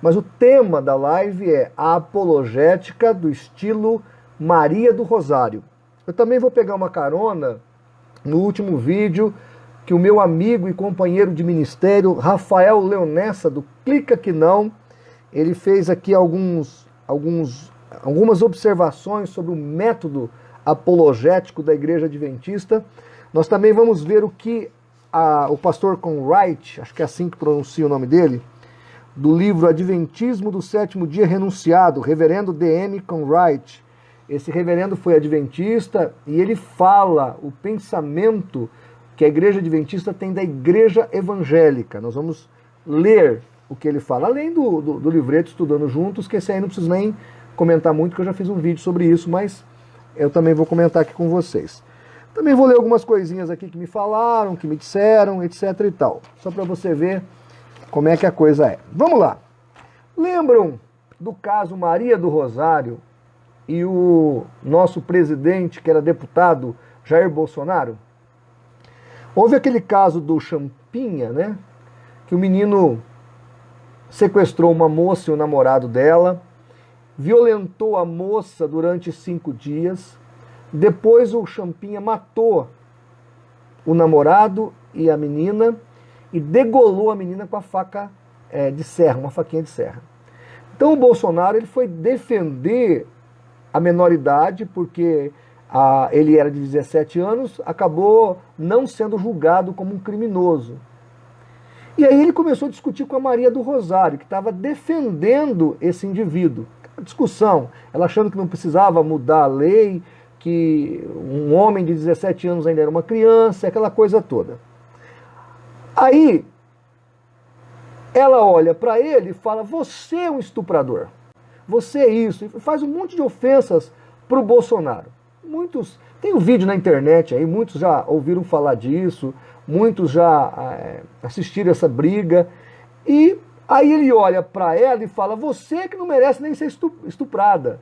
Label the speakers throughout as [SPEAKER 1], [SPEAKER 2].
[SPEAKER 1] mas o tema da live é a apologética do estilo Maria do Rosário. Eu também vou pegar uma carona no último vídeo que o meu amigo e companheiro de ministério, Rafael Leonessa, do Clica Que Não, ele fez aqui algumas observações sobre o método apologético da Igreja Adventista. Nós também vamos ver o que o pastor Conwright, acho que é assim que pronuncia o nome dele, do livro Adventismo do Sétimo Dia Renunciado, reverendo D.M. Conwright. Esse reverendo foi adventista e ele fala o pensamento que a Igreja Adventista tem da Igreja Evangélica. Nós vamos ler o que ele fala, além do livreto Estudando Juntos, que esse aí não preciso nem comentar muito, que eu já fiz um vídeo sobre isso, mas eu também vou comentar aqui com vocês. Também vou ler algumas coisinhas aqui que me falaram, que me disseram, etc e tal. Só para você ver como é que a coisa é. Vamos lá. Lembram do caso Maria do Rosário e o nosso presidente, que era deputado, Jair Bolsonaro? Houve aquele caso do Champinha, né? Que o menino sequestrou uma moça e o namorado dela, violentou a moça durante 5 dias, depois o Champinha matou o namorado e a menina e degolou a menina com a faca de serra, uma faquinha de serra. Então o Bolsonaro ele foi defender a menoridade porque ele era de 17 anos, acabou não sendo julgado como um criminoso. E aí ele começou a discutir com a Maria do Rosário, que estava defendendo esse indivíduo. A discussão, ela achando que não precisava mudar a lei, que um homem de 17 anos ainda era uma criança, aquela coisa toda. Aí ela olha para ele e fala: você é um estuprador, você é isso, e faz um monte de ofensas para o Bolsonaro. Tem um vídeo na internet aí, muitos já ouviram falar disso, muitos já assistiram essa briga, e aí ele olha para ela e fala: você que não merece nem ser estuprada.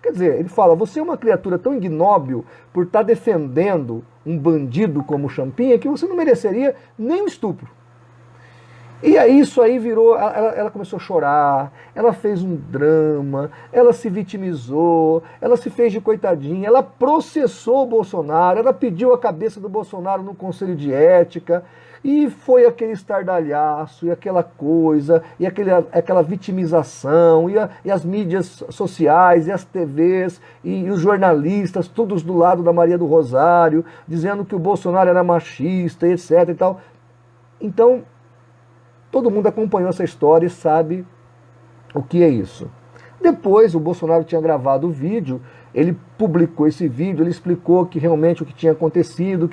[SPEAKER 1] Quer dizer, ele fala: você é uma criatura tão ignóbil por estar defendendo um bandido como o Champinha que você não mereceria nem um estupro. E aí isso aí virou, ela começou a chorar, ela fez um drama, ela se vitimizou, ela se fez de coitadinha, ela processou o Bolsonaro, ela pediu a cabeça do Bolsonaro no Conselho de Ética, e foi aquele estardalhaço, e aquela coisa, e aquela vitimização, e as mídias sociais, e as TVs, e os jornalistas, todos do lado da Maria do Rosário, dizendo que o Bolsonaro era machista, etc e tal. Então, todo mundo acompanhou essa história e sabe o que é isso. Depois, o Bolsonaro tinha gravado o vídeo, ele publicou esse vídeo, ele explicou que realmente o que tinha acontecido,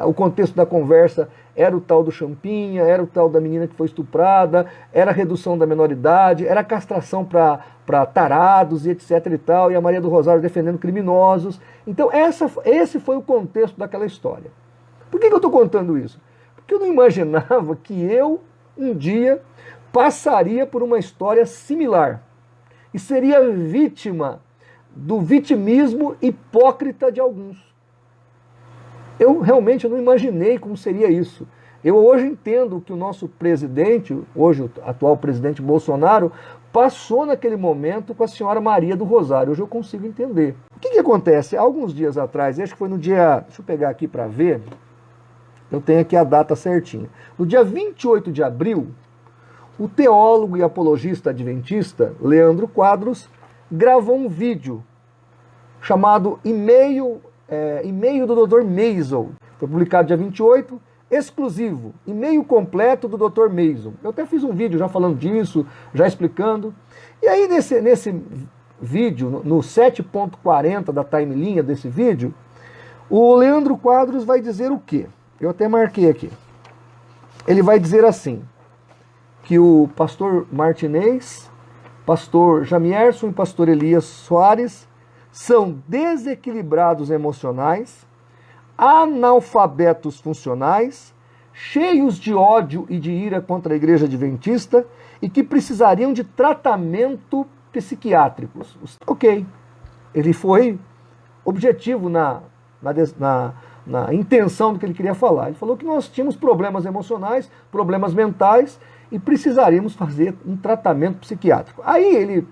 [SPEAKER 1] o contexto da conversa era o tal do Champinha, era o tal da menina que foi estuprada, era a redução da menoridade, era a castração para tarados e etc e tal, e a Maria do Rosário defendendo criminosos. Então esse foi o contexto daquela história. Por que eu estou contando isso? Porque eu não imaginava que eu um dia passaria por uma história similar e seria vítima do vitimismo hipócrita de alguns. Eu realmente não imaginei como seria isso. Eu hoje entendo que o nosso presidente, hoje o atual presidente Bolsonaro, passou naquele momento com a senhora Maria do Rosário. Hoje eu consigo entender. O que acontece? Há alguns dias atrás, acho que foi no dia... Deixa eu pegar aqui para ver. Eu tenho aqui a data certinha. No dia 28 de abril, o teólogo e apologista adventista, Leandro Quadros, gravou um vídeo chamado E-mail do Dr. Mason. Foi publicado dia 28, exclusivo, e-mail completo do Dr. Mason. Eu até fiz um vídeo já falando disso, já explicando. E aí nesse vídeo, no 7.40 da timelinha desse vídeo, o Leandro Quadros vai dizer o quê? Eu até marquei aqui. Ele vai dizer assim, que o pastor Martinez, pastor Jamierson e pastor Elias Soares são desequilibrados emocionais, analfabetos funcionais, cheios de ódio e de ira contra a igreja adventista e que precisariam de tratamento psiquiátricos. Ok, ele foi objetivo na intenção do que ele queria falar. Ele falou que nós tínhamos problemas emocionais, problemas mentais e precisaríamos fazer um tratamento psiquiátrico. Aí ele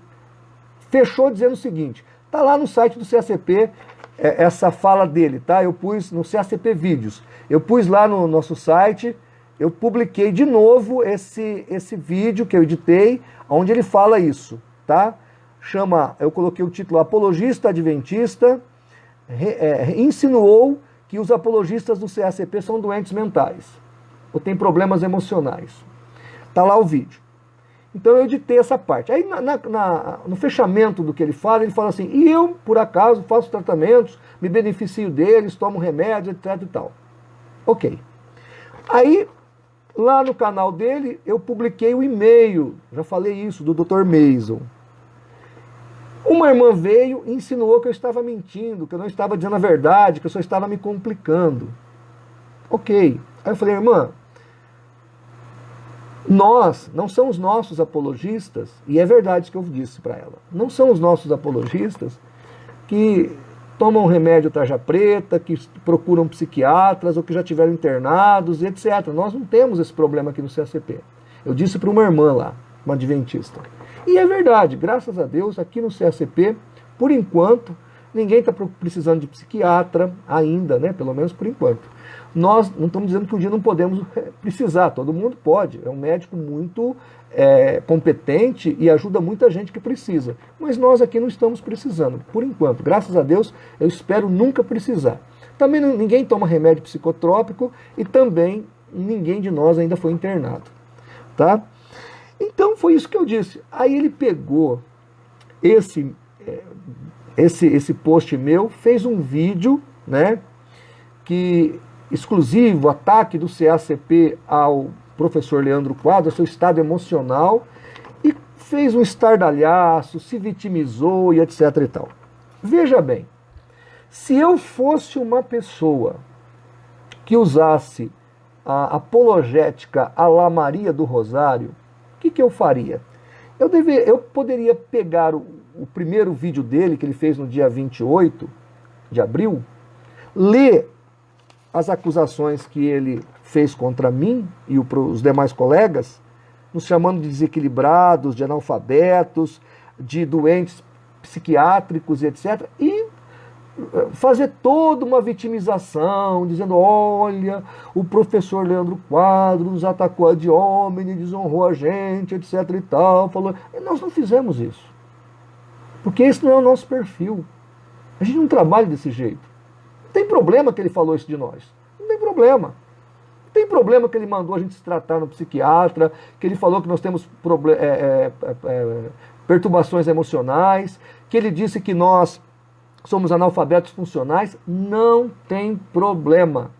[SPEAKER 1] fechou dizendo o seguinte, está lá no site do CACP, essa fala dele, tá? Eu pus no CACP Vídeos, eu pus lá no nosso site, eu publiquei de novo esse vídeo que eu editei, onde ele fala isso, tá? Eu coloquei o título Apologista Adventista, insinuou que os apologistas do CACP são doentes mentais, ou têm problemas emocionais. Está lá o vídeo. Então eu editei essa parte. Aí no fechamento do que ele fala assim, e eu, por acaso, faço tratamentos, me beneficio deles, tomo remédio, etc e tal. Ok. Aí, lá no canal dele, eu publiquei o e-mail, já falei isso, do Dr. Mason. Uma irmã veio e insinuou que eu estava mentindo, que eu não estava dizendo a verdade, que eu só estava me complicando. Ok. Aí eu falei, irmã, nós, não são os nossos apologistas, e é verdade que eu disse para ela, não são os nossos apologistas que tomam remédio tarja preta, que procuram psiquiatras ou que já tiveram internados, etc. Nós não temos esse problema aqui no CACP. Eu disse para uma irmã lá, uma adventista. E é verdade, graças a Deus, aqui no CACP, por enquanto, ninguém está precisando de psiquiatra ainda, né? Pelo menos por enquanto. Nós não estamos dizendo que um dia não podemos precisar, todo mundo pode. É um médico muito competente e ajuda muita gente que precisa. Mas nós aqui não estamos precisando, por enquanto. Graças a Deus, eu espero nunca precisar. Também ninguém toma remédio psicotrópico e também ninguém de nós ainda foi internado. Tá? Então foi isso que eu disse. Aí ele pegou esse post meu, fez um vídeo, né, exclusivo, ataque do CACP ao professor Leandro Quadros, seu estado emocional, e fez um estardalhaço, se vitimizou e etc e tal. Veja bem, se eu fosse uma pessoa que usasse a apologética à la Maria do Rosário, o que eu faria? Eu poderia pegar o primeiro vídeo dele, que ele fez no dia 28 de abril, ler as acusações que ele fez contra mim e os demais colegas, nos chamando de desequilibrados, de analfabetos, de doentes psiquiátricos, etc., e fazer toda uma vitimização, dizendo, olha, o professor Leandro Quadros nos atacou ad hominem, desonrou a gente, etc. e tal. Falou. E nós não fizemos isso. Porque esse não é o nosso perfil. A gente não trabalha desse jeito. Não tem problema que ele falou isso de nós. Não tem problema. Não tem problema que ele mandou a gente se tratar no psiquiatra, que ele falou que nós temos perturbações emocionais, que ele disse que nós somos analfabetos funcionais. Não tem problema.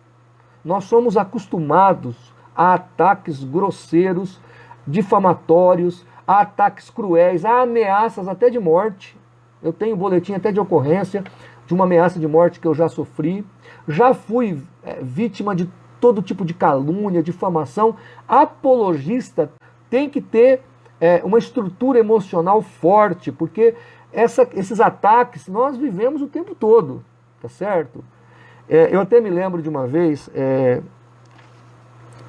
[SPEAKER 1] Nós somos acostumados a ataques grosseiros, difamatórios, a ataques cruéis, a ameaças até de morte. Eu tenho boletim até de ocorrência de uma ameaça de morte que eu já sofri. Já fui vítima de todo tipo de calúnia, difamação. Apologista tem que ter uma estrutura emocional forte, porque esses ataques nós vivemos o tempo todo, tá certo? Eu até me lembro de uma vez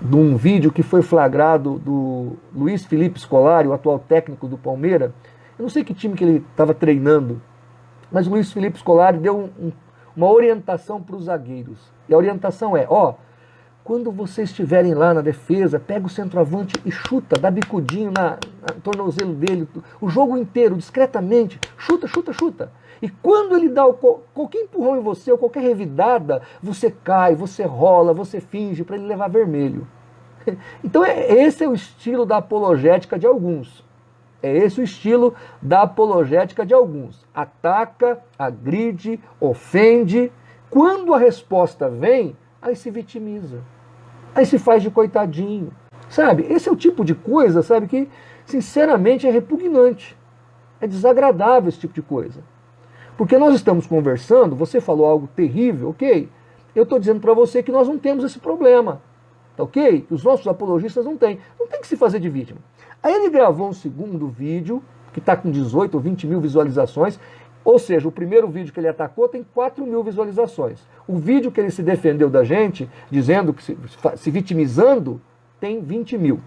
[SPEAKER 1] de um vídeo que foi flagrado do Luiz Felipe Scolari, o atual técnico do Palmeiras. Eu não sei que time que ele estava treinando, mas o Luiz Felipe Scolari deu uma orientação para os zagueiros. E a orientação é, quando vocês estiverem lá na defesa, pega o centroavante e chuta, dá bicudinho no tornozelo dele, o jogo inteiro, discretamente, chuta, chuta, chuta. E quando ele dá qualquer empurrão em você, ou qualquer revidada, você cai, você rola, você finge para ele levar vermelho. Então esse é o estilo da apologética de alguns. É esse o estilo da apologética de alguns. Ataca, agride, ofende. Quando a resposta vem, aí se vitimiza. Aí se faz de coitadinho. Sabe? Esse é o tipo de coisa, sabe, que sinceramente é repugnante. É desagradável esse tipo de coisa. Porque nós estamos conversando, você falou algo terrível, ok? Eu estou dizendo para você que nós não temos esse problema. Tá ok? Os nossos apologistas não têm. Não tem que se fazer de vítima. Aí ele gravou um segundo vídeo, que está com 18 ou 20 mil visualizações, ou seja, o primeiro vídeo que ele atacou tem 4 mil visualizações. O vídeo que ele se defendeu da gente, dizendo que se vitimizando, tem 20 mil.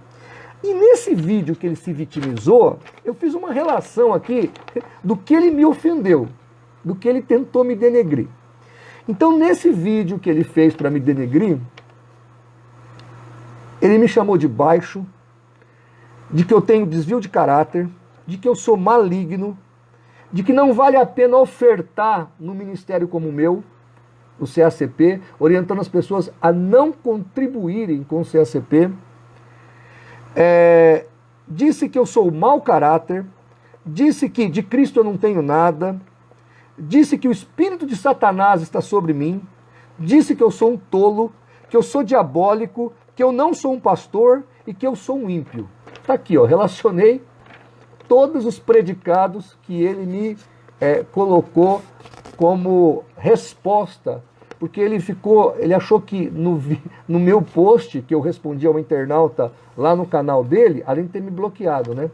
[SPEAKER 1] E nesse vídeo que ele se vitimizou, eu fiz uma relação aqui do que ele me ofendeu, do que ele tentou me denegrir. Então, nesse vídeo que ele fez para me denegrir, ele me chamou de baixo, de que eu tenho desvio de caráter, de que eu sou maligno, de que não vale a pena ofertar no ministério como o meu, o CACP, orientando as pessoas a não contribuírem com o CACP. Disse que eu sou mau caráter, disse que de Cristo eu não tenho nada, disse que o espírito de Satanás está sobre mim, disse que eu sou um tolo, que eu sou diabólico, que eu não sou um pastor e que eu sou um ímpio. Está aqui, ó, relacionei todos os predicados que ele me colocou como resposta, porque ele achou que no meu post, que eu respondi ao internauta lá no canal dele, além de ter me bloqueado, né?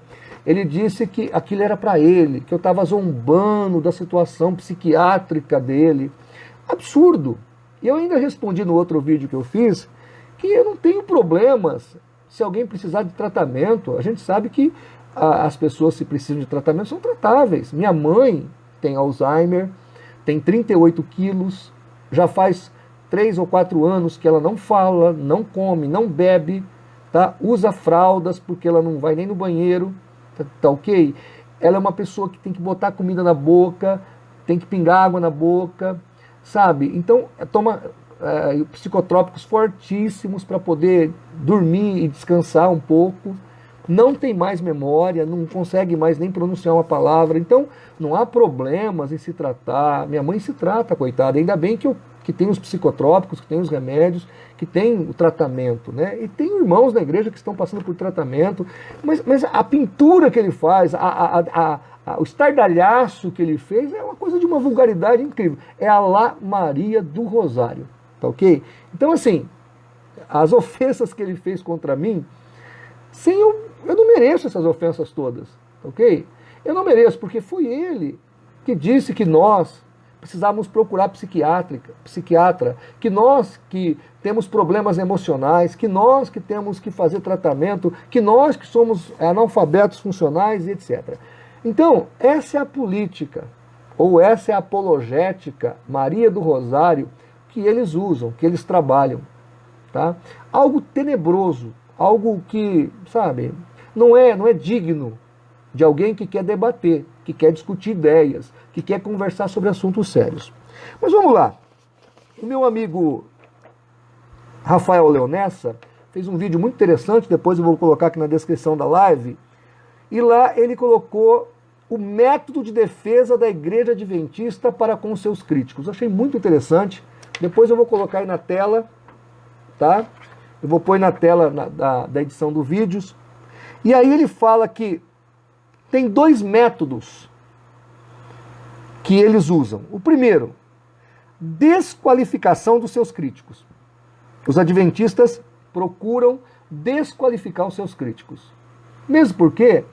[SPEAKER 1] Ele disse que aquilo era para ele, que eu estava zombando da situação psiquiátrica dele. Absurdo! E eu ainda respondi no outro vídeo que eu fiz que eu não tenho problemas se alguém precisar de tratamento. A gente sabe que as pessoas, se precisam de tratamento, são tratáveis. Minha mãe tem Alzheimer, tem 38 quilos, já faz 3 ou 4 anos que ela não fala, não come, não bebe, tá? Usa fraldas porque ela não vai nem no banheiro, tá ok? Ela é uma pessoa que tem que botar comida na boca, tem que pingar água na boca, sabe? Então, toma psicotrópicos fortíssimos para poder dormir e descansar um pouco. Não tem mais memória, não consegue mais nem pronunciar uma palavra. Então, não há problemas em se tratar. Minha mãe se trata, coitada. Ainda bem que tem os psicotrópicos, que tem os remédios, que tem o tratamento, né? E tem irmãos na igreja que estão passando por tratamento. Mas a pintura que ele faz, o estardalhaço que ele fez é uma coisa de uma vulgaridade incrível. É a Lá Maria do Rosário, tá ok? Então, assim, as ofensas que ele fez contra mim, eu não mereço essas ofensas todas, ok? Eu não mereço, porque foi ele que disse que nós precisávamos procurar psiquiatra, que nós que temos problemas emocionais, que nós que temos que fazer tratamento, que nós que somos analfabetos funcionais e etc. Então, essa é a política, ou essa é a apologética Maria do Rosário que eles usam, que eles trabalham, tá? Algo tenebroso, algo que, sabe, não é digno de alguém que quer debater, que quer discutir ideias, que quer conversar sobre assuntos sérios. Mas vamos lá. O meu amigo Rafael Leonessa fez um vídeo muito interessante, depois eu vou colocar aqui na descrição da live, e lá ele colocou o método de defesa da Igreja Adventista para com seus críticos. Eu achei muito interessante. Depois eu vou colocar aí na tela, tá? Eu vou pôr na tela da edição do vídeo. E aí ele fala que tem 2 métodos que eles usam. O primeiro, desqualificação dos seus críticos. Os adventistas procuram desqualificar os seus críticos. Mesmo porque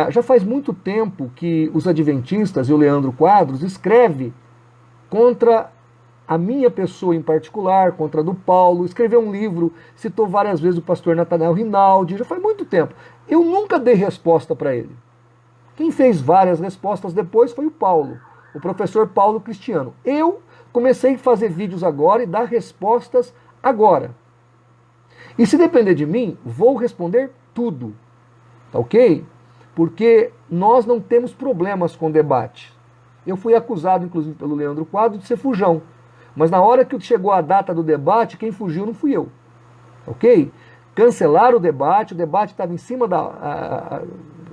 [SPEAKER 1] já faz muito tempo que os adventistas e o Leandro Quadros escreve contra a minha pessoa em particular, contra a do Paulo, escreveu um livro, citou várias vezes o pastor Nathanael Rinaldi, já faz muito tempo. Eu nunca dei resposta para ele. Quem fez várias respostas depois foi o Paulo, o professor Paulo Cristiano. Eu comecei a fazer vídeos agora e dar respostas agora. E se depender de mim, vou responder tudo, tá ok? Porque nós não temos problemas com debate. Eu fui acusado, inclusive, pelo Leandro Quadros de ser fujão. Mas na hora que chegou a data do debate, quem fugiu não fui eu. Ok? Cancelaram o debate estava em cima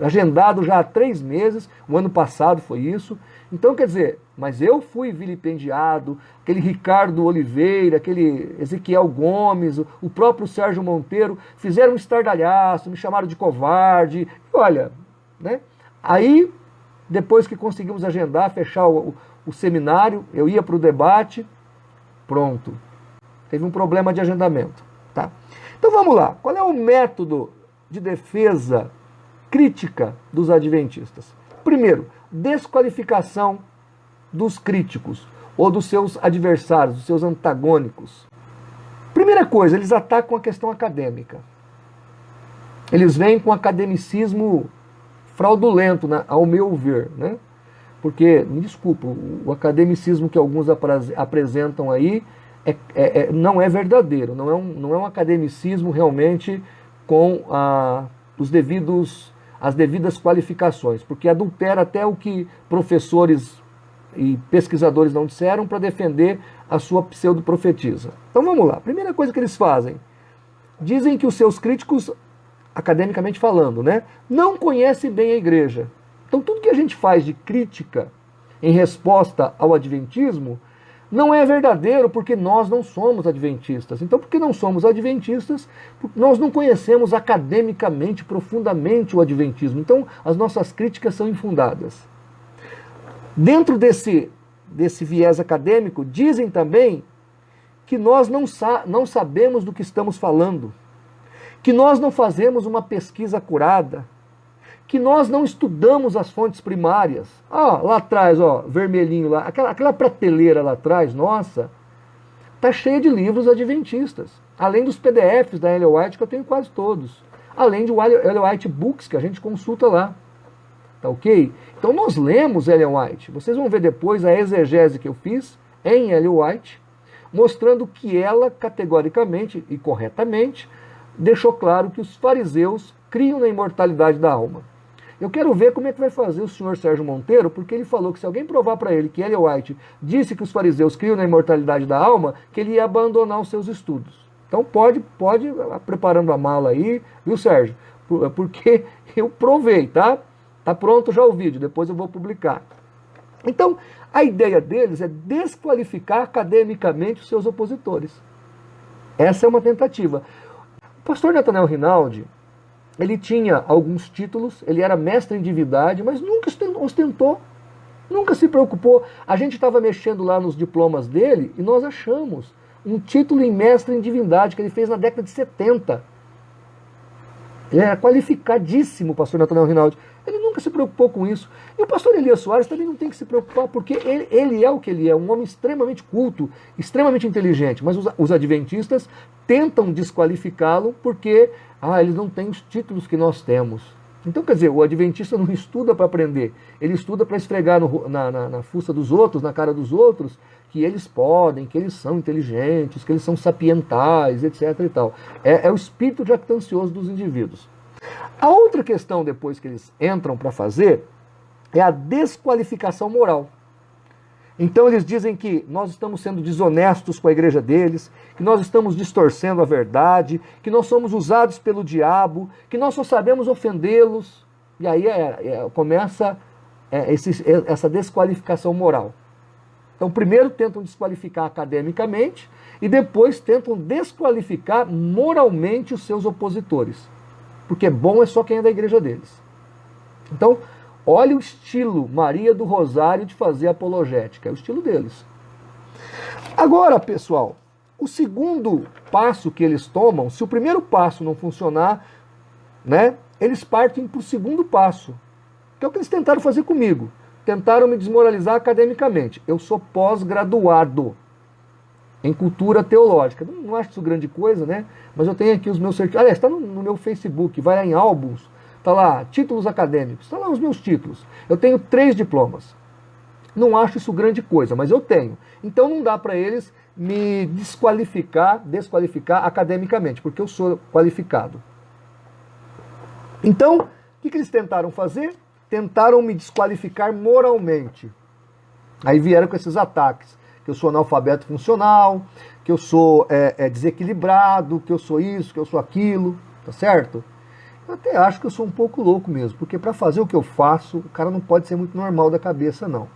[SPEAKER 1] agendado já há 3 meses, o ano passado foi isso. Então, quer dizer, mas eu fui vilipendiado, aquele Ricardo Oliveira, aquele Ezequiel Gomes, o próprio Sérgio Monteiro, fizeram um estardalhaço, me chamaram de covarde. E olha, né? Aí, depois que conseguimos agendar, fechar o seminário, eu ia para o debate, pronto. Teve um problema de agendamento. Tá? Então vamos lá. Qual é o método de defesa crítica dos adventistas? Primeiro, desqualificação dos críticos ou dos seus adversários, dos seus antagônicos. Primeira coisa, eles atacam a questão acadêmica. Eles vêm com academicismo fraudulento, né, ao meu ver, né? Porque, me desculpa, o academicismo que alguns apresentam aí não é verdadeiro, não é um academicismo realmente com as devidas qualificações, porque adultera até o que professores e pesquisadores não disseram para defender a sua pseudo-profetisa. Então vamos lá, primeira coisa que eles fazem, dizem que os seus críticos, academicamente falando, né, não conhecem bem a igreja. Então tudo que a gente faz de crítica em resposta ao adventismo não é verdadeiro porque nós não somos adventistas. Então, porque não somos adventistas, nós não conhecemos academicamente, profundamente o adventismo. Então, as nossas críticas são infundadas. Dentro desse viés acadêmico, dizem também que nós não sabemos do que estamos falando, que nós não fazemos uma pesquisa acurada, que nós não estudamos as fontes primárias. Lá atrás, vermelhinho lá, aquela prateleira lá atrás, nossa, tá cheia de livros adventistas. Além dos PDFs da Ellen White, que eu tenho quase todos. Além de Ellen White Books, que a gente consulta lá. Tá ok? Então nós lemos Ellen White. Vocês vão ver depois a exegese que eu fiz em Ellen White, mostrando que ela, categoricamente e corretamente, deixou claro que os fariseus criam na imortalidade da alma. Eu quero ver como é que vai fazer o senhor Sérgio Monteiro, porque ele falou que se alguém provar para ele que Ellen White disse que os fariseus criam na imortalidade da alma, que ele ia abandonar os seus estudos. Então pode preparando a mala aí, viu, Sérgio? Porque eu provei, tá? Tá pronto já o vídeo, depois eu vou publicar. Então, a ideia deles é desqualificar academicamente os seus opositores. Essa é uma tentativa. O pastor Nathanael Rinaldi, ele tinha alguns títulos, ele era mestre em divindade, mas nunca ostentou, nunca se preocupou. A gente estava mexendo lá nos diplomas dele e nós achamos um título em mestre em divindade que ele fez na década de 70. Ele era qualificadíssimo, o pastor Nathanael Rinaldi. Ele nunca se preocupou com isso. E o pastor Elias Soares também não tem que se preocupar, porque ele é o que ele é, um homem extremamente culto, extremamente inteligente. Mas os adventistas tentam desqualificá-lo porque eles não têm os títulos que nós temos. Então, quer dizer, o adventista não estuda para aprender, ele estuda para esfregar na fuça dos outros, na cara dos outros, que eles podem, que eles são inteligentes, que eles são sapientais, etc. e tal. É o espírito jactancioso dos indivíduos. A outra questão depois que eles entram para fazer é a desqualificação moral. Então eles dizem que nós estamos sendo desonestos com a igreja deles, que nós estamos distorcendo a verdade, que nós somos usados pelo diabo, que nós só sabemos ofendê-los. E aí começa essa desqualificação moral. Então primeiro tentam desqualificar academicamente e depois tentam desqualificar moralmente os seus opositores. Porque bom é só quem é da igreja deles. Então, olha o estilo Maria do Rosário de fazer apologética, é o estilo deles. Agora, pessoal, o segundo passo que eles tomam, se o primeiro passo não funcionar, né, eles partem para o segundo passo, que é o que eles tentaram fazer comigo. Tentaram me desmoralizar academicamente. Eu sou pós-graduado em cultura teológica. Não acho isso grande coisa, né? Mas eu tenho aqui os meus certificados. Aliás, está no meu Facebook, vai lá em álbuns, está lá, títulos acadêmicos, está lá os meus títulos. Eu tenho 3 diplomas. Não acho isso grande coisa, mas eu tenho. Então não dá para eles me desqualificar academicamente, porque eu sou qualificado. Então, o que eles tentaram fazer? Tentaram me desqualificar moralmente. Aí vieram com esses ataques. Que eu sou analfabeto funcional, que eu sou desequilibrado, que eu sou isso, que eu sou aquilo, tá certo? Eu até acho que eu sou um pouco louco mesmo, porque para fazer o que eu faço, o cara não pode ser muito normal da cabeça, não.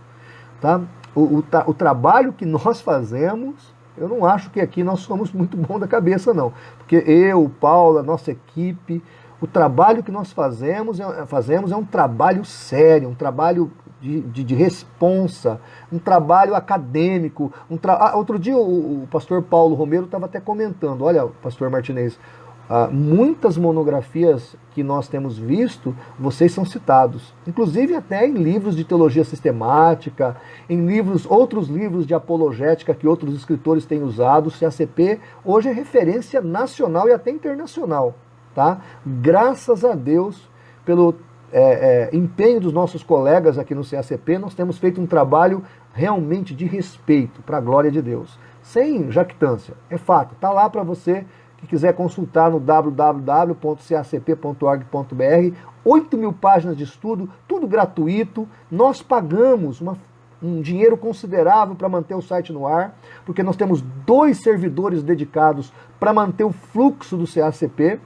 [SPEAKER 1] Tá? O trabalho que nós fazemos, eu não acho que aqui nós somos muito bom da cabeça, não. Porque eu, o Paulo, a nossa equipe, o trabalho que nós fazemos é um trabalho sério, um trabalho de responsa, um trabalho acadêmico. Outro dia o pastor Paulo Romero estava até comentando, olha, pastor Martinez, muitas monografias que nós temos visto, vocês são citados, inclusive até em livros de teologia sistemática, em outros livros de apologética que outros escritores têm usado. O CACP hoje é referência nacional e até internacional. tá? Graças a Deus, pelo empenho dos nossos colegas aqui no CACP, nós temos feito um trabalho realmente de respeito, para a glória de Deus. Sem jactância, é fato. Está lá para você que quiser consultar no www.cacp.org.br, 8.000 páginas de estudo, tudo gratuito. Nós pagamos um dinheiro considerável para manter o site no ar, porque nós temos 2 servidores dedicados para manter o fluxo do CACP,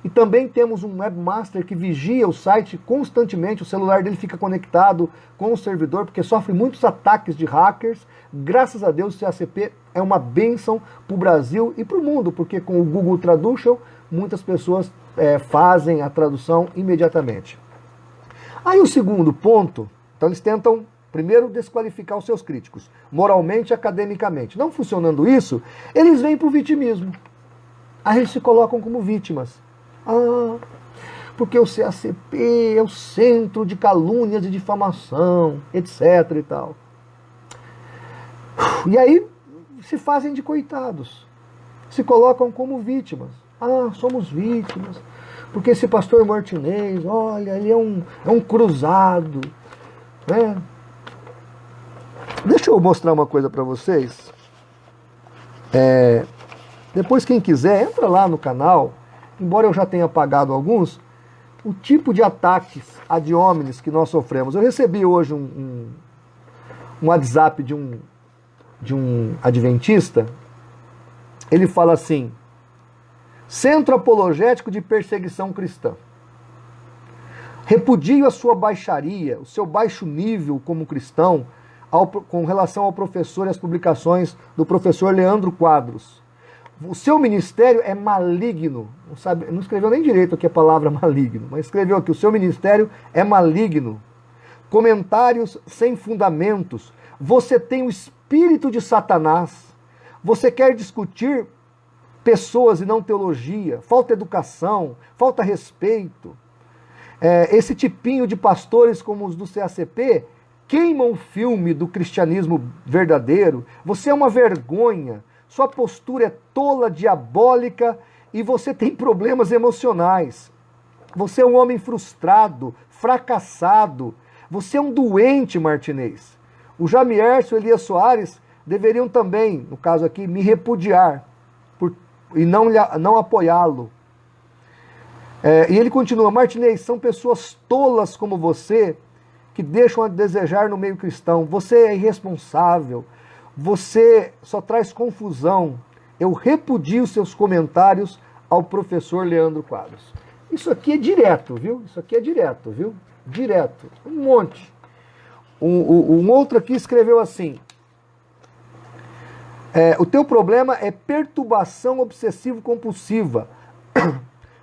[SPEAKER 1] e também temos um webmaster que vigia o site constantemente. O celular dele fica conectado com o servidor, porque sofre muitos ataques de hackers. Graças a Deus o CACP é uma bênção para o Brasil e para o mundo, porque com o Google Traduction muitas pessoas fazem a tradução imediatamente. Aí o segundo ponto, então eles tentam primeiro desqualificar os seus críticos, moralmente e academicamente. Não funcionando isso, eles vêm para o vitimismo. Aí eles se colocam como vítimas. Porque o CACP é o centro de calúnias e difamação, etc. e tal. E aí se fazem de coitados, se colocam como vítimas. Somos vítimas, porque esse pastor Martinez, olha, ele é um cruzado, né? Deixa eu mostrar uma coisa para vocês. Depois, quem quiser, entra lá no canal. Embora eu já tenha apagado alguns, o tipo de ataques ad hominem que nós sofremos. Eu recebi hoje um WhatsApp de um adventista. Ele fala assim: Centro Apologético de Perseguição Cristã. Repudio a sua baixaria, o seu baixo nível como cristão, com relação ao professor e às publicações do professor Leandro Quadros. O seu ministério é maligno. Não escreveu nem direito aqui a palavra maligno, mas escreveu aqui: o seu ministério é maligno. Comentários sem fundamentos. Você tem o espírito de Satanás. Você quer discutir pessoas e não teologia. Falta educação, falta respeito. Esse tipinho de pastores como os do CACP queimam o filme do cristianismo verdadeiro. Você é uma vergonha. Sua postura é tola, diabólica, e você tem problemas emocionais. Você é um homem frustrado, fracassado. Você é um doente, Martinez. O Jamiercio e o Elias Soares deveriam também, no caso aqui, me repudiar e não apoiá-lo. E ele continua: Martinez, são pessoas tolas como você que deixam a desejar no meio cristão. Você é irresponsável. Você só traz confusão. Eu repudio seus comentários ao professor Leandro Quadros. Isso aqui é direto, viu? Isso aqui é direto, viu? Direto. Um monte. Um outro aqui escreveu assim: o teu problema é perturbação obsessivo-compulsiva.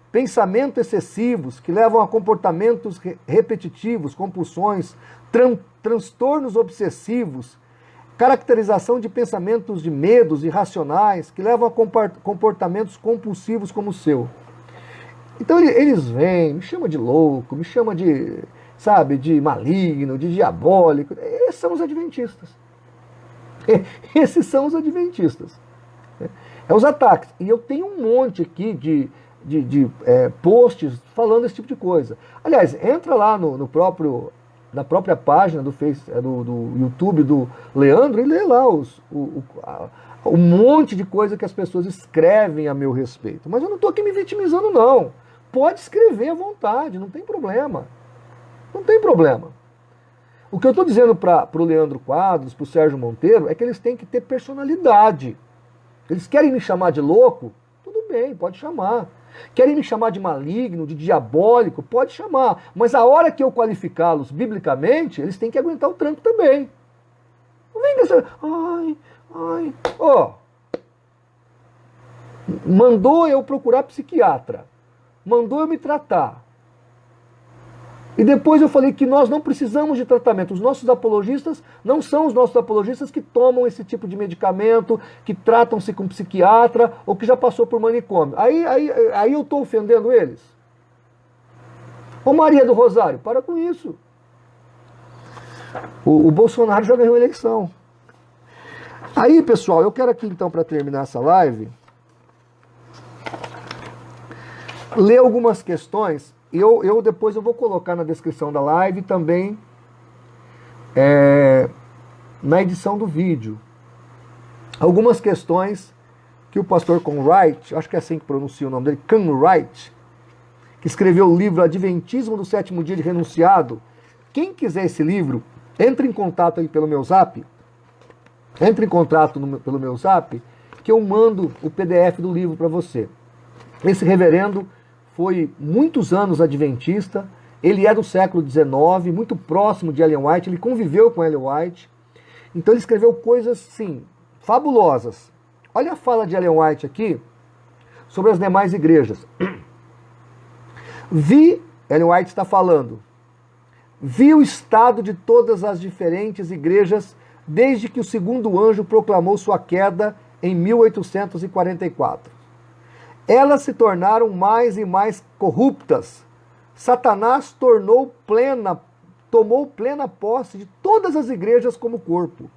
[SPEAKER 1] Pensamentos excessivos que levam a comportamentos repetitivos, compulsões, transtornos obsessivos, caracterização de pensamentos de medos irracionais que levam a comportamentos compulsivos como o seu. Então eles vêm, me chamam de louco, me chamam de, de maligno, de diabólico. Esses são os adventistas. Esses são os adventistas. É os ataques. E eu tenho um monte aqui de posts falando esse tipo de coisa. Aliás, entra lá na própria página do YouTube do Leandro e lê lá um monte de coisa que as pessoas escrevem a meu respeito. Mas eu não estou aqui me vitimizando, não. Pode escrever à vontade, não tem problema. Não tem problema. O que eu estou dizendo para o Leandro Quadros, para o Sérgio Monteiro, é que eles têm que ter personalidade. Eles querem me chamar de louco? Tudo bem, pode chamar. Querem me chamar de maligno, de diabólico? Pode chamar. Mas a hora que eu qualificá-los biblicamente, eles têm que aguentar o tranco também. Não vem com essa... Mandou eu procurar psiquiatra. Mandou eu me tratar. E depois eu falei que nós não precisamos de tratamento. Os nossos apologistas não são os nossos apologistas que tomam esse tipo de medicamento, que tratam-se com psiquiatra ou que já passou por manicômio. Aí eu estou ofendendo eles? Ô Maria do Rosário, para com isso. O Bolsonaro já ganhou a eleição. Aí, pessoal, eu quero aqui então, para terminar essa live, ler algumas questões. Eu depois eu vou colocar na descrição da live também na edição do vídeo. Algumas questões que o pastor Conwright, acho que é assim que pronuncia o nome dele, Conwright, que escreveu o livro Adventismo do Sétimo Dia de Renunciado. Quem quiser esse livro, entre em contato aí pelo meu zap, pelo meu zap, que eu mando o PDF do livro para você. Esse reverendo foi muitos anos adventista, ele é do século XIX, muito próximo de Ellen White, ele conviveu com Ellen White, então ele escreveu coisas, sim, fabulosas. Olha a fala de Ellen White aqui sobre as demais igrejas. Ellen White está falando, vi o estado de todas as diferentes igrejas desde que o segundo anjo proclamou sua queda em 1844. Elas se tornaram mais e mais corruptas. Satanás tomou plena posse de todas as igrejas como corpo.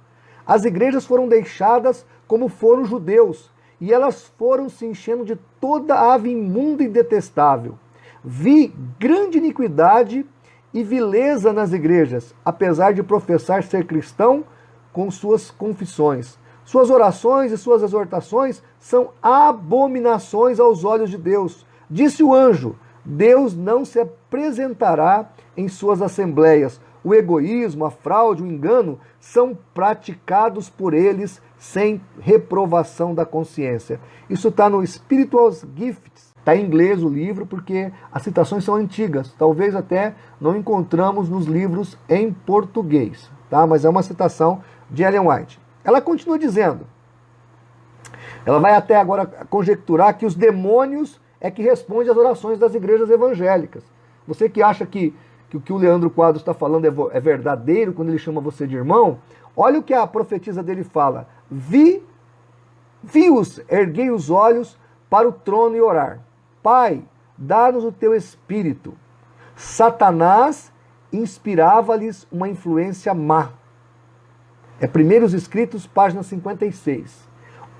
[SPEAKER 1] As igrejas foram deixadas como foram os judeus, e elas foram se enchendo de toda ave imunda e detestável. Vi grande iniquidade e vileza nas igrejas, apesar de professar ser cristão com suas confissões. Suas orações e suas exortações são abominações aos olhos de Deus. Disse o anjo, Deus não se apresentará em suas assembleias. O egoísmo, a fraude, o engano são praticados por eles sem reprovação da consciência. Isso está no Spiritual Gifts. Está em inglês o livro porque as citações são antigas. Talvez até não encontramos nos livros em português. Tá? Mas é uma citação de Ellen White. Ela continua dizendo, ela vai até agora conjecturar que os demônios é que respondem às orações das igrejas evangélicas. Você que acha que o que o Leandro Quadros está falando é verdadeiro quando ele chama você de irmão, olha o que a profetisa dele fala. Vi-os, erguei os olhos para o trono e orar. Pai, dá-nos o teu espírito. Satanás inspirava-lhes uma influência má. É Primeiros Escritos, página 56.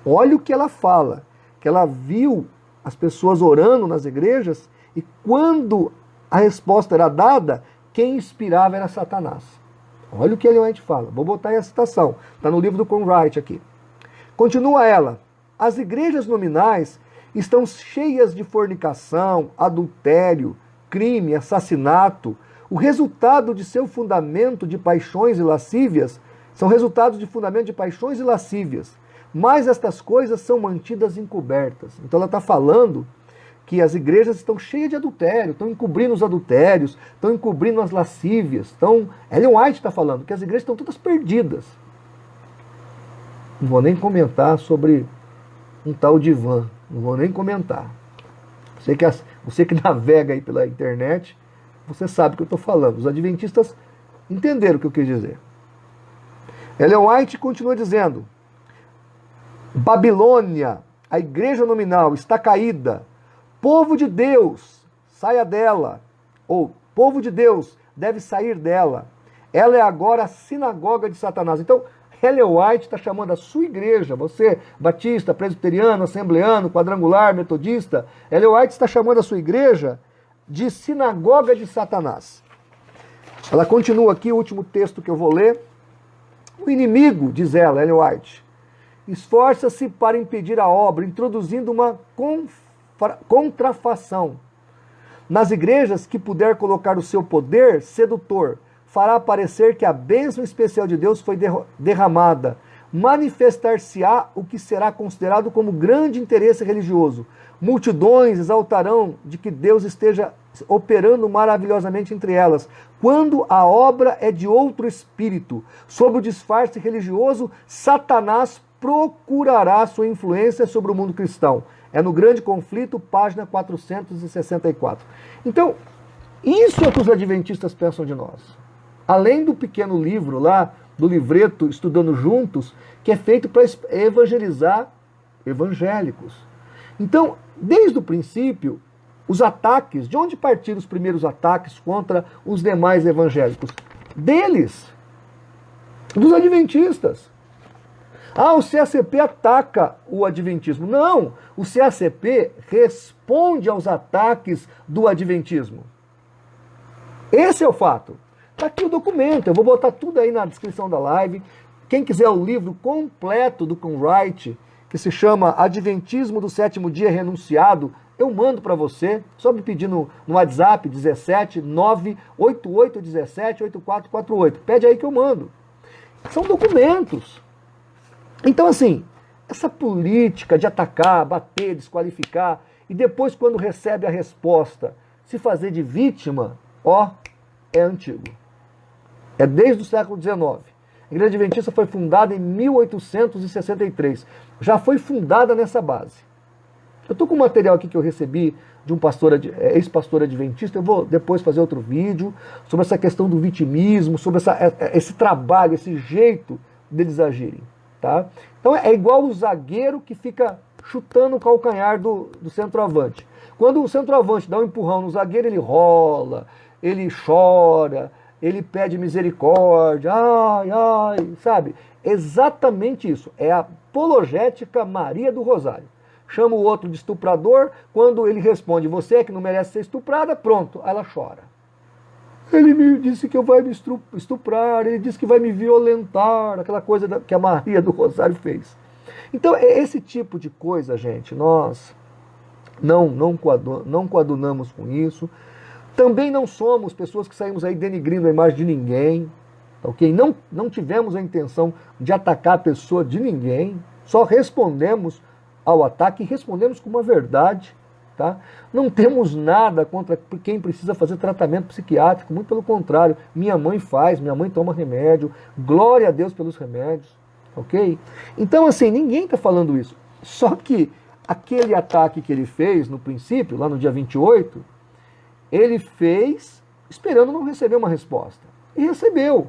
[SPEAKER 1] Olha o que ela fala, que ela viu as pessoas orando nas igrejas e quando a resposta era dada, quem inspirava era Satanás. Olha o que Ellen White fala. Vou botar aí a citação. Está no livro do Conwright aqui. Continua ela. As igrejas nominais estão cheias de fornicação, adultério, crime, assassinato. O resultado de seu fundamento de paixões e lascívias são resultados de fundamento de paixões e lascívias. Mas estas coisas são mantidas encobertas. Então ela está falando que as igrejas estão cheias de adultério, estão encobrindo os adultérios, estão encobrindo as lascívias. Ellen White está falando que as igrejas estão todas perdidas. Não vou nem comentar sobre um tal de Ivan. Não vou nem comentar. Você que navega aí pela internet, você sabe o que eu estou falando. Os adventistas entenderam o que eu quis dizer. Ellen White continua dizendo, Babilônia, a igreja nominal, está caída. Povo de Deus, saia dela. Ou, povo de Deus, deve sair dela. Ela é agora a sinagoga de Satanás. Então, Ellen White está chamando a sua igreja, você, batista, presbiteriano, assembleano, quadrangular, metodista, Ellen White está chamando a sua igreja de sinagoga de Satanás. Ela continua aqui, o último texto que eu vou ler. O inimigo, diz ela, Ellen White, esforça-se para impedir a obra, introduzindo uma contrafação. Nas igrejas que puder colocar o seu poder sedutor, fará parecer que a bênção especial de Deus foi derramada. Manifestar-se-á o que será considerado como grande interesse religioso. Multidões exaltarão de que Deus esteja operando maravilhosamente entre elas, quando a obra é de outro espírito. Sob o disfarce religioso, Satanás procurará sua influência sobre o mundo cristão. É no Grande Conflito, página 464. Então, isso é o que os adventistas pensam de nós. Além do pequeno livro lá, do livreto Estudando Juntos, que é feito para evangelizar evangélicos. Então, desde o princípio, os ataques, de onde partiram os primeiros ataques contra os demais evangélicos? Deles, dos adventistas. Ah, o CACP ataca o adventismo. Não, o CACP responde aos ataques do adventismo. Esse é o fato. Está aqui o documento, eu vou botar tudo aí na descrição da live. Quem quiser o livro completo do Con Wright, que se chama Adventismo do Sétimo Dia Renunciado, eu mando para você, só me pedir no WhatsApp 17 988 17 8448. Pede aí que eu mando. São documentos. Então, assim, essa política de atacar, bater, desqualificar, e depois, quando recebe a resposta, se fazer de vítima, ó, é antigo. É desde o século XIX. A Igreja Adventista foi fundada em 1863. Já foi fundada nessa base. Eu estou com um material aqui que eu recebi de um pastor, ex-pastor adventista. Eu vou depois fazer outro vídeo sobre essa questão do vitimismo, sobre esse trabalho, esse jeito deles agirem. Tá? Então é igual o zagueiro que fica chutando o calcanhar do centroavante. Quando o centroavante dá um empurrão no zagueiro, ele rola, ele chora, ele pede misericórdia, ai, ai, sabe? Exatamente isso. É a apologética Maria do Rosário. Chama o outro de estuprador, quando ele responde, você é que não merece ser estuprada, pronto, ela chora. Ele me disse que vai me estuprar, ele disse que vai me violentar, aquela coisa que a Maria do Rosário fez. Então, esse tipo de coisa, gente, nós não coadunamos com isso. Também não somos pessoas que saímos aí denigrindo a imagem de ninguém, ok? Não tivemos a intenção de atacar a pessoa de ninguém, só respondemos ao ataque e respondemos com uma verdade, tá? Não temos nada contra quem precisa fazer tratamento psiquiátrico, muito pelo contrário, minha mãe faz, minha mãe toma remédio, glória a Deus pelos remédios, ok? Então, assim, ninguém está falando isso, só que aquele ataque que ele fez no princípio, lá no dia 28, ele fez esperando não receber uma resposta, e recebeu.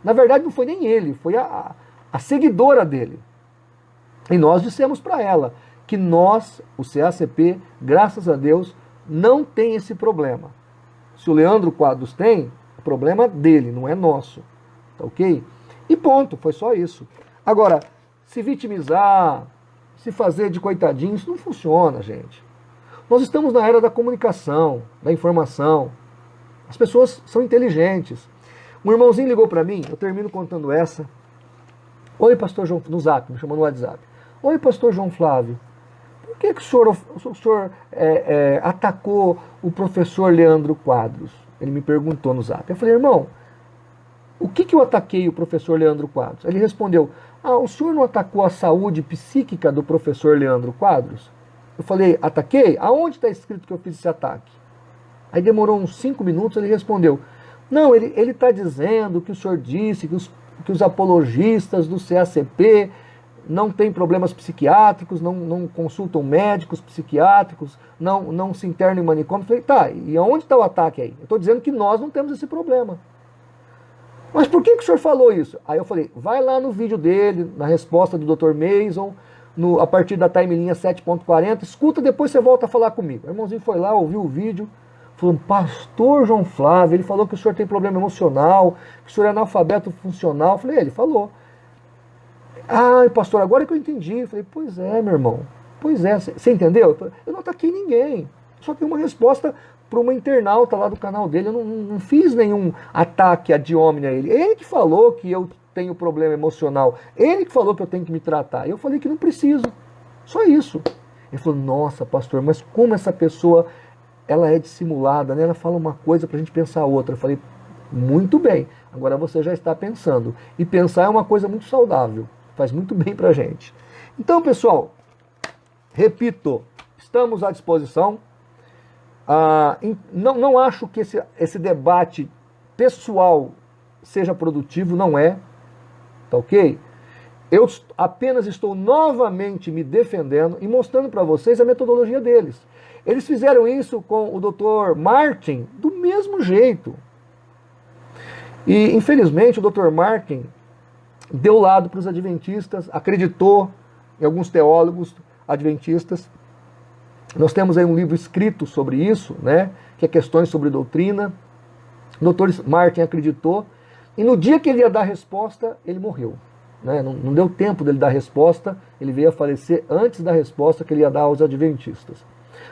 [SPEAKER 1] Na verdade, não foi nem ele, foi a seguidora dele. E nós dissemos para ela que nós, o CACP, graças a Deus, não tem esse problema. Se o Leandro Quadros tem, o problema é dele, não é nosso. Tá ok? E ponto, foi só isso. Agora, se vitimizar, se fazer de coitadinho, isso não funciona, gente. Nós estamos na era da comunicação, da informação. As pessoas são inteligentes. Um irmãozinho ligou para mim, eu termino contando essa. Oi, pastor João, no Zap, me chamou no WhatsApp. Oi, pastor João Flávio, por que o senhor atacou o professor Leandro Quadros? Ele me perguntou no Zap. Eu falei, irmão, o que eu ataquei o professor Leandro Quadros? Ele respondeu, o senhor não atacou a saúde psíquica do professor Leandro Quadros? Eu falei, ataquei? Aonde está escrito que eu fiz esse ataque? Aí demorou uns 5 minutos, ele respondeu, não, ele está dizendo que o senhor disse que os apologistas do CACP não têm problemas psiquiátricos, não consultam médicos psiquiátricos, não se internam em manicômio. Eu falei, tá, e aonde está o ataque aí? Eu estou dizendo que nós não temos esse problema. Mas por que o senhor falou isso? Aí eu falei, vai lá no vídeo dele, na resposta do Dr. Mason, a partir da timelinha 7.40, escuta, depois você volta a falar comigo. O irmãozinho foi lá, ouviu o vídeo, falou, pastor João Flávio, ele falou que o senhor tem problema emocional, que o senhor é analfabeto funcional. Eu falei, ele falou. Ah, pastor, agora que eu entendi. Eu falei, pois é, meu irmão. Pois é, você entendeu? Eu não ataquei ninguém. Só tenho uma resposta para uma internauta lá do canal dele. Eu não fiz nenhum ataque ad hominem a ele. Ele que falou que eu tenho problema emocional. Ele que falou que eu tenho que me tratar. Eu falei que não preciso. Só isso. Ele falou, nossa, pastor, mas como essa pessoa, ela é dissimulada, né? Ela fala uma coisa para a gente pensar outra. Eu falei, muito bem. Agora você já está pensando. E pensar é uma coisa muito saudável. Faz muito bem pra gente. Então, pessoal, repito, estamos à disposição. Não acho que esse debate pessoal seja produtivo, não é. Tá ok? Eu apenas estou novamente me defendendo e mostrando para vocês a metodologia deles. Eles fizeram isso com o Dr. Martin do mesmo jeito. E, infelizmente, o Dr. Martin deu lado para os adventistas, acreditou em alguns teólogos adventistas. Nós temos aí um livro escrito sobre isso, né, que é Questões sobre Doutrina. O Dr. Martin acreditou, e no dia que ele ia dar a resposta, ele morreu. né? Não deu tempo dele dar a resposta, ele veio a falecer antes da resposta que ele ia dar aos adventistas.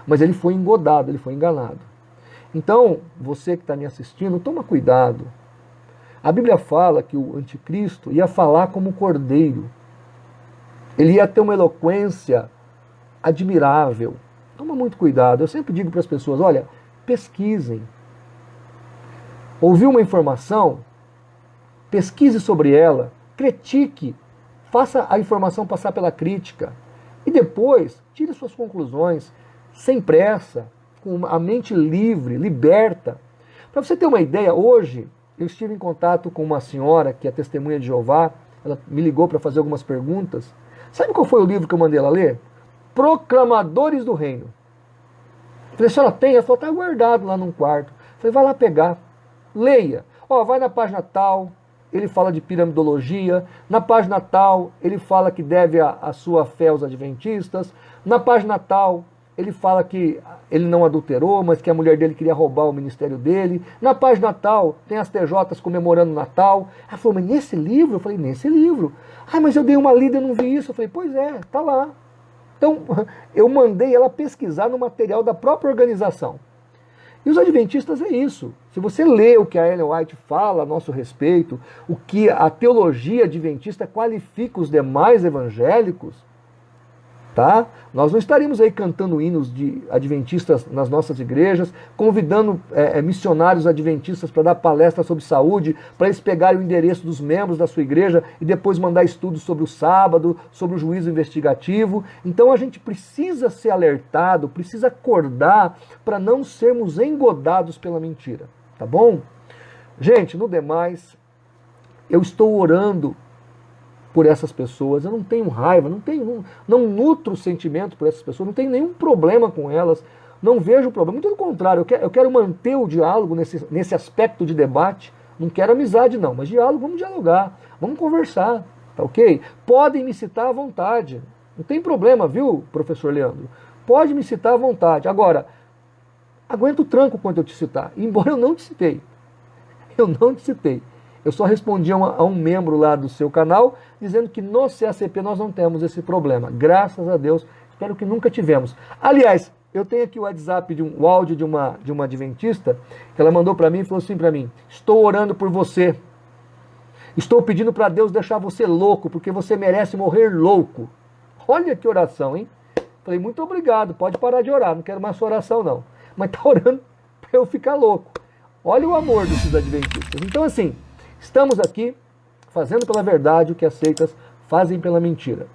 [SPEAKER 1] Mas ele foi engodado, ele foi enganado. Então, você que está me assistindo, toma cuidado. A Bíblia fala que o anticristo ia falar como cordeiro. Ele ia ter uma eloquência admirável. Toma muito cuidado. Eu sempre digo para as pessoas, olha, pesquisem. Ouviu uma informação? Pesquise sobre ela, critique, faça a informação passar pela crítica e depois tire suas conclusões, sem pressa, com a mente livre, liberta. Para você ter uma ideia, hoje eu estive em contato com uma senhora que é testemunha de Jeová, ela me ligou para fazer algumas perguntas. Sabe qual foi o livro que eu mandei ela ler? Proclamadores do Reino. Eu falei, a senhora tem? Ela falou, está guardado lá num quarto. Eu falei, vai lá pegar, leia. Ó, vai na página tal, ele fala de piramidologia, na página tal ele fala que deve a sua fé aos adventistas, na página tal ele fala que ele não adulterou, mas que a mulher dele queria roubar o ministério dele, na página tal tem as TJs comemorando o Natal. Ela falou, mas nesse livro? Eu falei, nesse livro. Ah, mas eu dei uma lida e não vi isso. Eu falei, pois é, tá lá. Então, eu mandei ela pesquisar no material da própria organização. E os adventistas é isso. Se você lê o que a Ellen White fala a nosso respeito, o que a teologia adventista qualifica os demais evangélicos, tá? Nós não estaríamos aí cantando hinos de adventistas nas nossas igrejas, convidando missionários adventistas para dar palestra sobre saúde, para eles pegarem o endereço dos membros da sua igreja e depois mandar estudos sobre o sábado, sobre o juízo investigativo. Então a gente precisa ser alertado, precisa acordar para não sermos engodados pela mentira, tá bom? Gente, no demais, eu estou orando por essas pessoas, eu não tenho raiva, não nutro sentimento por essas pessoas, não tenho nenhum problema com elas, não vejo problema, muito pelo contrário, eu quero manter o diálogo nesse aspecto de debate, não quero amizade não, mas diálogo, vamos dialogar, vamos conversar, tá ok? Podem me citar à vontade, não tem problema, viu, professor Leandro? Pode me citar à vontade, agora, aguenta o tranco quando eu te citar, embora eu não te citei, eu só respondi a um membro lá do seu canal, dizendo que no CACP nós não temos esse problema. Graças a Deus, espero que nunca tivemos. Aliás, eu tenho aqui o WhatsApp, o áudio de uma adventista, que ela mandou para mim e falou assim para mim, estou orando por você. Estou pedindo para Deus deixar você louco, porque você merece morrer louco. Olha que oração, hein? Falei, muito obrigado, pode parar de orar, não quero mais sua oração não. Mas está orando para eu ficar louco. Olha o amor desses adventistas. Então assim, estamos aqui fazendo pela verdade o que as seitas fazem pela mentira.